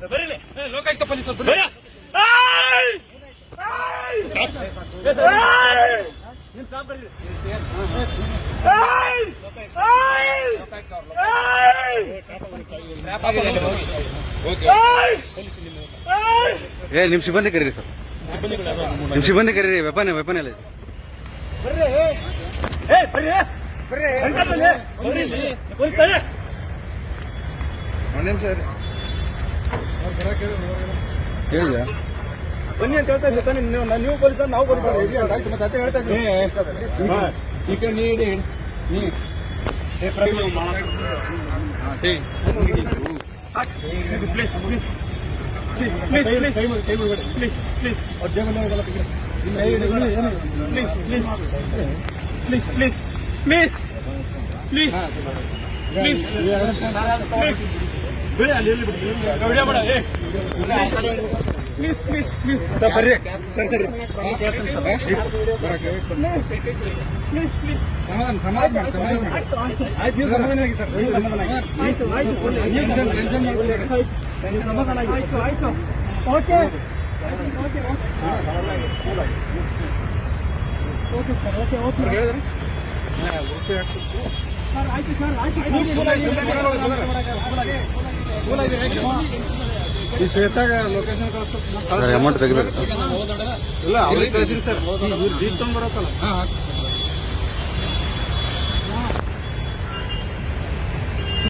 ಬರೀಲಿ ಲೋಕಾಯುಕ್ತ ಪೊಲೀಸರು ನಿಮ್ ಸಿಬ್ಬಂದಿ ಕರೀರಿ ಸರ್, ನಿಮ್ ಸಿಬ್ಬಂದಿ ಕರೀರಿ. ವೆಪನ್ ಎಲ್ಲ ಹೇಳಿದ ಬನ್ನಿ ಅಂತ ಹೇಳ್ತಾ ಇದ್ದೆ ತಾನೆ. ನೀವು ಪೊಲೀಸ್ ನಾವು ಬರ್ತಾರೆ ಮತ್ತೆ ಅದೇ ಹೇಳ್ತಾ ಇದ್ದೀವಿ. ಈಗ ನೀಡಿ please please please please please please please please please please please please please ಬಿಡಿ ಅಲ್ಲಿ ವಿಡಿಯೋ ಮಾಡ. ಪ್ಲೀಸ್ ಪ್ಲೀಸ್ ಪ್ಲೀಸ್ ಸರ್ ಬರ್ರಿ ಸರ್ ಸರಿ ಪ್ಲೀಸ್ ಪ್ಲೀಸ್ ಸಮಾಧಾನ ಆಯ್ತು ಸಮಾಧಾನ ಆಗಿ ಸರ್ ಸಮಾಧಾನ ಆಗಿ ಸಮಾಧಾನ ಆಗಿ ಆಯ್ತು ಆಯ್ತು okay okay okay sir okay okay ಹೇಳಿದ್ರೆ ಸರ್ ಆಯ್ತು ಸರ್ ಆಯ್ತು ಈ ಶ್ವೇತಾಗ ಲೊಕೇಶನ್ ಕಳಿಸ್ತಾರೆ. ಅಮೌಂಟ್ ತೆಗಿಬೇಕು ಇಲ್ಲ ಅವ್ರಿಗೆ ಕಳಿಸಿರಿ ಸರ್. ಇವ್ರು ಜೀಪ್ ತಗೊಂಡ್ ಬರೋಕಲ್ಲ.